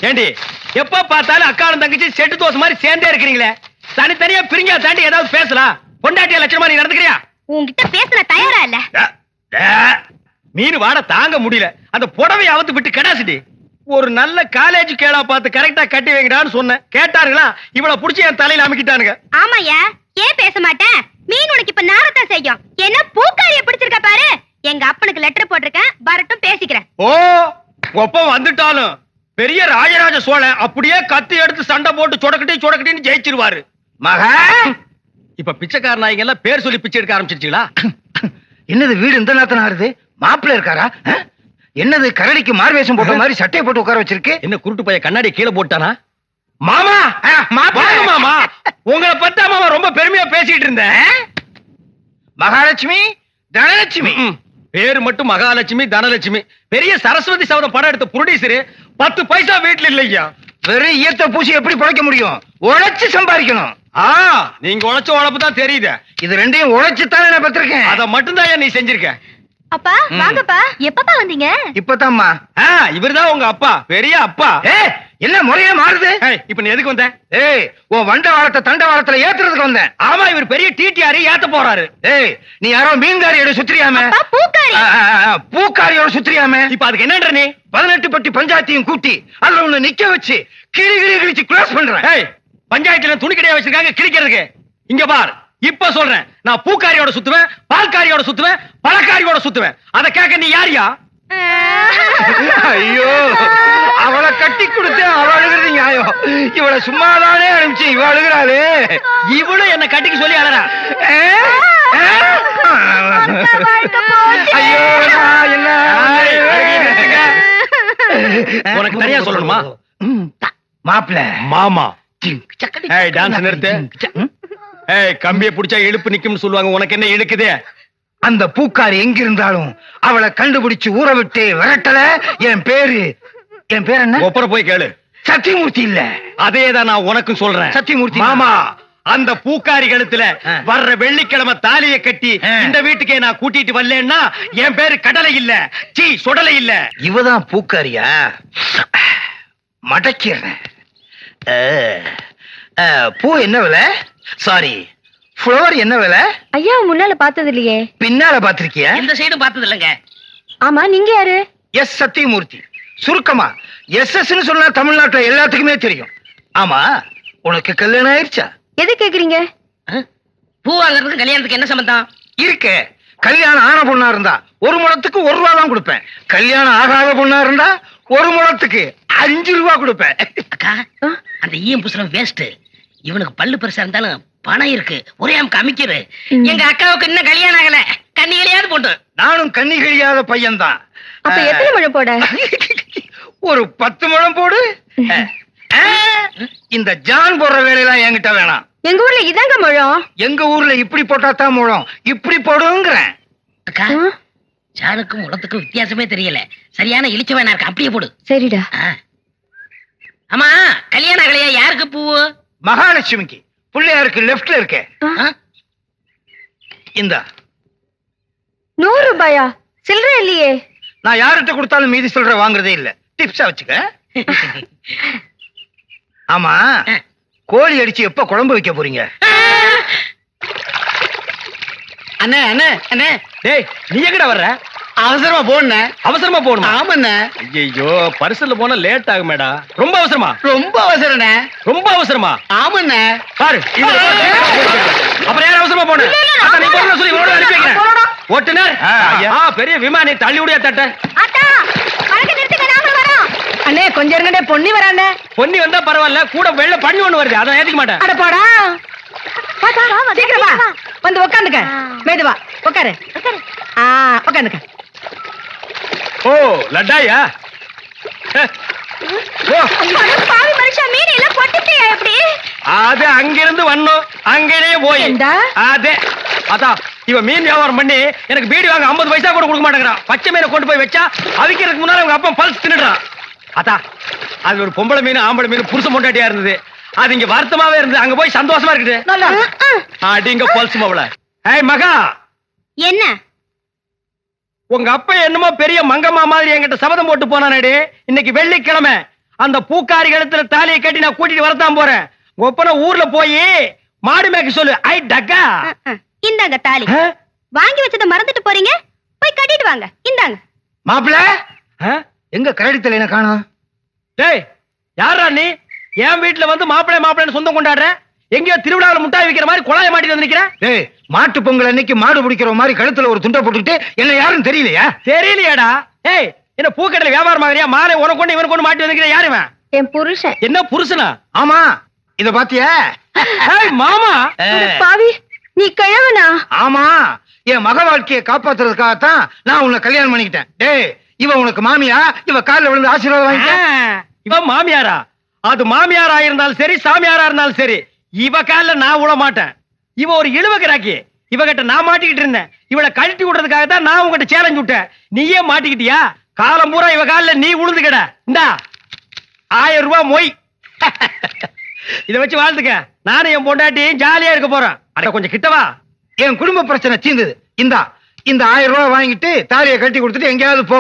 ஏண்டி எப்ப பார்த்தாலும் அக்காலும் தங்கச்சி செட்டு தோசை மாதிரி சேர்ந்தே இருக்கிறீங்களே, தனித்தனியா பிரிங்க தாண்டி ஏதாவது பேசலாம். பொண்டாட்டிய லட்சணமா நீ நடந்துக்கிறியா? உன்கிட்ட பேசுற தயாரா இல்ல. மீன் வாட தாங்க முடியல, அந்த புடவையை அவுத்து விட்டு கடாசிட்டி. ஒரு நல்ல காலேஜ் கேளா பார்த்து கரெக்டா கட்டி வைங்கடான்னு சொன்னேன், கேட்டாருங்களா? இவ்வளவு புடிச்சு என் தலையில அமைக்கிட்டானுங்க. ஆமாயா, ஏன் பேச மாட்டேன்? மீன் உனக்கு இப்ப நாரத்தான் செய்யும். என்ன பூக்காரிய பிடிச்சிருக்க பாரு. எங்க அப்பனுக்கு லெட்டர் போட்டிருக்கேன், வரட்டும் பேசிக்கிறேன். ஓ, ஒப்பம் வந்துட்டாலும் பெரிய ராஜராஜ சோழன் அப்படியே கத்தி எடுத்து சண்டை போட்டு சொடக்கட்டின்னு ஜெயிச்சிருவாரு. மகா, இப்ப பிச்சைக்கார நாய்ங்க எல்லாம் பேர் சொல்லி பிச்சை எடுக்க ஆரம்பிச்சிருச்சீங்களா? என்னது வீடு இந்த நேரத்துல ஆறுது? மாப்பிள்ள இருக்காரா? என்னது கரடிக்கு மார்வேஷம் போட்ட மாதிரி சட்டையை போட்டு உட்கார வச்சிருக்கு? என்ன குருட்டு பைய கண்ணாடி கீழே போட்டானா? மாமா, வாங்க மாமா, உங்களை பத்தா மாமா ரொம்ப பெருமையா பேசிட்டு இருந்தேன். மகாலட்சுமி, தனலட்சுமி. பேரு மட்டும் மகாலட்சுமி தனலட்சுமி. பெரிய சரஸ்வதி சபதம் படம் எடுத்த புரொடியூசர் 10 பைசா வீட்டுல இல்லையா. வெறும் ஈயத்தை பூசி எப்படி பிழைக்க முடியும்? உழைச்சு சம்பாதிக்கணும். நீங்க உழைச்ச உழைப்பு தான் தெரியுது. இது ரெண்டையும் உழைச்சுத்தானே நான் பத்திருக்கேன். அத மட்டும் தான் நீ செஞ்சிருக்க. அப்பா வாங்கப்பா. எப்பப்பா வந்தீங்க? இப்பதாம்மா. இவர்தான் உங்க அப்பா, பெரிய அப்பா. என்ன முறையே மாறுது? இப்ப நீ எதுக்கு வந்த? உன் வண்ட வாழத்தை தண்ட வாழத்துல ஏத்துறதுக்கு வந்தேன். ஆமா, இவர் பெரிய டிடிஆர் ஏத்த போறாரு. நீ யாரோ மீன்காரியோட சுத்திரியாம? பூக்காரியோட சுத்திரியாம? இப்ப அதுக்கு என்னன்ற நீ? 18 பட்டி பஞ்சாயத்தையும் கூட்டி அதுல உன்னை நிக்க வச்சு கிழிச்சு க்ளோஸ் பண்றேன். பஞ்சாயத்துல துணி கடையா வச்சிருக்காங்க கிழிக்கிறதுக்கு. இங்க பார், இப்ப சொல்றேன், நான் பூக்காரியோட சுத்துவேன், பால்காரியோட சுத்துவேன், பழக்காரியோட சுத்துவேன். அத கேட்க நீ யாரியா? ஐயோ, அவளை கட்டி கொடுத்து அவ அழுகிறது நியாயம். இவளை சும்மாதானே அனுப்பிச்சு இவ அழுகிறாளே. இவளும் என்ன கட்டிக்க சொல்லி அழறா. ஐயோ, என்ன உனக்கு தனியா சொல்லணுமா? மாப்பிள்ள மாமா டான்ஸ் நிறுத்து. கம்பியை பிடிச்சா இழுப்பு நிக்கும்னு சொல்லுவாங்க, உனக்கு என்ன இழுக்குது? அந்த பூக்காரி எங்க இருந்தாலும் அவளை கண்டுபிடிச்சு ஊற விட்டு விரட்டல. என் பேர் என்ன? ஒப்பர போய் கேளு. சத்தியமூர்த்தி இல்ல. அதேதான் நான் உனக்கும் சொல்றேன். சத்தியமூர்த்தி மாமா, அந்த பூக்காரி கழுத்துல வர்ற வெள்ளிக்கிழமை தாலிய கட்டி இந்த வீட்டுக்கே நான் கூட்டிட்டு வரலன்னா என் பேரு கடலை இல்ல, சீ சுடலை இல்ல. இவதான் பூக்காரியா? மடக்கிறேன். பூ என்ன விலை? சாரி, ஃப்ளவர் என்ன விலை? ஐயா முன்னால பார்த்தது இல்லையே. பின்னால பாத்திருக்கியா? இந்த சைடும் பார்த்தது இல்லங்க. ஆமா, நீங்க யாரு? எஸ் சத்தியமூர்த்தி. சுருக்கமா எஸ் சொன்னா தமிழ்நாட்டுல எல்லாத்துக்குமே தெரியும். ஆமா, உனக்கு கல்யாணம் ஆயிடுச்சா? எது கேக்குறீங்க? பூ வாங்குறதுக்கு கல்யாணத்துக்கு என்ன சம்பந்தம் இருக்கு? கல்யாணம் ஆன பொண்ணா இருந்தா 1 முழத்துக்கு 1 ரூபா தான் கொடுப்பேன். கல்யாணம் ஆகாத பொண்ணா இருந்தா 1 முழத்துக்கு 5 ரூபா கொடுப்பேன். அக்கா, அந்த ஈயம் புசுரம் வேஸ்ட். இவனுக்கு பல்லு பெருசா இருந்தாலும் பணம் இருக்கு, ஒரே அமுக்கு அமைக்கிற. எங்க அக்காவுக்கு இன்னும் கல்யாணம் ஆகல, கண்ணிகளையாவது போட்டு. நானும் கண்ணி கழியாத பையன் தான். அப்ப எத்தனை முழம் போட? ஒரு 10 முழம் போடு. இந்த ஜான் போடுற வேலையெல்லாம் என்கிட்ட வேணாம். எங்க ஊர்ல இதாங்க முழம். எங்க ஊர்ல இப்படி போட்டா தான் முழம், இப்படி போடுங்கிறேன். அக்கா, ஜானுக்கும் முளத்துக்கும் வித்தியாசமே தெரியல. சரியான இழிச்ச வேணா இருக்கு, அப்படியே போடு. சரிடா. ஆமா, கல்யாணம் ஆகலையா? யாருக்கு பூவு? மகாலட்சுமிக்கு. பிள்ளையாருக்கு லெப்ட்ல இருக்கே. இந்த 100 ரூபாயா? சில்லறை இல்லையே. நான் யார்கிட்ட கொடுத்தாலும் மீதி சொல்ற வாங்குறதே இல்ல, டிப்ஸா வச்சுக்க. ஆமா, கோழி அடிச்சு எப்ப குழம்பு வைக்க போறீங்க? அண்ணே அண்ணே அண்ணே, டேய் நீ எங்கடா வர்ற? அவசரமா போன. அவசரமா போகணுமா? ஆமாண்ணே. ஐயோ, பரிசல்ல போனா லேட் ஆகுமேடா. ரொம்ப அவசரமா? ரொம்ப அவசரண்ணே. ரொம்ப அவசரமா? ஆமாண்ணே. பாரு, அப்புறம் யார் அவசரமா போன? நீ போன சொல்லி இவரோட அனுப்பி வைக்கிறேன். ஓட்டுனர் பெரிய விமானி தள்ளி விடியா தட்ட. அண்ணே கொஞ்சம் இருங்கடே, பொன்னி வரானே. பொன்னி வந்தா பரவாயில்ல, கூட வெள்ள பண்ணி ஒண்ணு வருது, அதான் ஏத்துக்க மாட்டேன். அட போடா, சீக்கிரம் வா, வந்து உட்காந்துக்க. மேதுவா உட்காரு. உட்காந்துக்க. ஓ லட்டாயா? பாவி மனுஷா, மீன் எல்லாம் பொட்டிட்டியா? எப்படி அது அங்கிருந்து வந்தோம், அங்கேயே போய் அதே அதான் இவன் மீன் வியாபாரம் பண்ணி எனக்கு பீடி வாங்க 50 பைசா கூட கொடுக்க மாட்டேங்கிறான். பச்சை மீனை கொண்டு போய் வச்சா அவிக்கிறதுக்கு முன்னால அவங்க அப்பா பல்ஸ் தின்னுடுறான். அதான் அது ஒரு பொம்பளை மீன் ஆம்பளை மீன் புருஷ பொண்டாட்டியா இருந்தது. அது இங்க வருத்தமாவே இருந்தது, அங்க போய் சந்தோஷமா இருக்குது. அடிங்க பல்ஸ் மாவள. ஏய் மகா, என்ன? உங்க அப்பா என்னமோ பெரிய மங்கம்மா மாதிரி என்கிட்ட சபதம் போட்டு போனானே. இன்னைக்கு வெள்ளிக்கிழமை, அந்த பூக்காரி கழுத்துல தாலியை கட்டி நான் கூட்டிட்டு வரத்தான் போறேன். ஒப்பன ஊர்ல போய் மாடு மேய்க்க சொல்லு. ஐ டக்கா. இந்தாங்க தாலி. வாங்கி வச்சத மறந்துட்டு போறீங்க, போய் கட்டிட்டு வாங்க. இந்தாங்க. மாப்பிள எங்க கரடி தலையின காணோம்? டேய், யாரா நீ? என் வீட்டுல வந்து மாப்பிள்ளை மாப்பிள்ளைன்னு சொந்தம் கொண்டாடுற? எங்கேயோ திருவிழாவில் முட்டாய் விக்கிற மாதிரி குழாய மாட்டிட்டு வந்திருக்கிற? டேய், மாட்டு பொங்கல் அன்னைக்கு மாடு பிடிக்கிற மாதிரி கழுத்துல ஒரு துண்டை போட்டுக்கிட்டு என்ன யாரும் தெரியலையா? தெரியலையாடா? ஏய், என்ன பூக்கடையில வியாபாரம் ஆகுறியா? மாலை உனக்கு கொண்டு இவனுக்கு கொண்டு மாட்டி வந்திருக்கிற? யாருவன்? என் புருஷன். என்ன புருஷனா? ஆமா, இத பாத்தியா? ஏய் மாமா, பாவி, நீ கிழவனா? ஆமா, என் மக வாழ்க்கையை காப்பாத்துறதுக்காகத்தான் நான் உன்னை கல்யாணம் பண்ணிக்கிட்டேன். டேய், இவ உனக்கு மாமியா? இவ காலில் விழுந்து ஆசீர்வாதம் வாங்கிக்க. இவ மாமியாரா? அது மாமியாரா இருந்தாலும் சரி, சாமியாரா இருந்தாலும் சரி, இவ கால்ல நான் விட மாட்டேன். இவ ஒரு இழுவகிறாக்கி. இவகிட்ட நான் மாட்டிக்கிட்டு இருந்தேன். இவளை கழட்டி விடுறதுக்காக தான் நான் உங்ககிட்ட சேலஞ்ச் விட்டேன். நீயே மாட்டிக்கிட்டியா? காலம் பூரா இவ கால்ல நீ உளுந்து கிட. இந்தா 1000 ரூபாய் மொய். இத வச்சு வாழ்ந்துக்க. நானும் என் பொண்டாட்டியும் ஜாலியா இருக்க போறேன். அட கொஞ்சம் கிட்டவா. என் குடும்ப பிரச்சனை தீர்ந்தது. இந்தா இந்த 1000 ரூபாய் வாங்கிட்டு தாலியை கட்டி கொடுத்துட்டு எங்கேயாவது போ.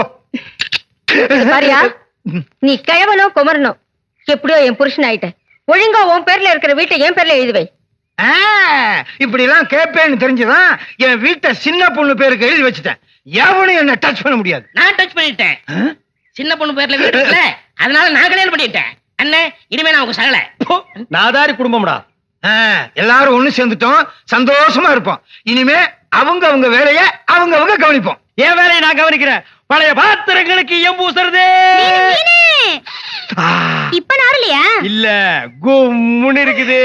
பாரியா, நீ கிழவனோ குமரனோ எப்படியோ என் புருஷன் ஆயிட்ட. ஒழுங்கா உன் பேர்ல இருக்கிற வீட்டை என் பேர்ல எழுதி வை. இப்படி எல்லாம் கேட்பேன்னு தெரிஞ்சுதான் என் வீட்டை சின்ன பொண்ணு பேருக்கு எழுதி வச்சுட்டேன். எவனும் என்ன டச் பண்ண முடியாது. நான் டச் பண்ணிட்டேன். சின்ன பொண்ணு பேர்ல வீடு இருக்குல்ல, அதனால நான் கல்யாணம் பண்ணிட்டேன். அண்ணே, இனிமே நான் உங்க சகல. நாதாரி குடும்பம்டா. எல்லாரும் ஒண்ணு சேர்ந்துட்டோம், சந்தோஷமா இருப்போம். இனிமே அவங்க அவங்க வேலைய அவங்க அவங்க கவனிப்போம். என் வேலையை நான் கவனிக்கிறேன். பழைய பாத்திரங்களுக்கு எம்பூசுறது இப்ப நாரலையா? இல்ல, கும்முன்னு இருக்குது.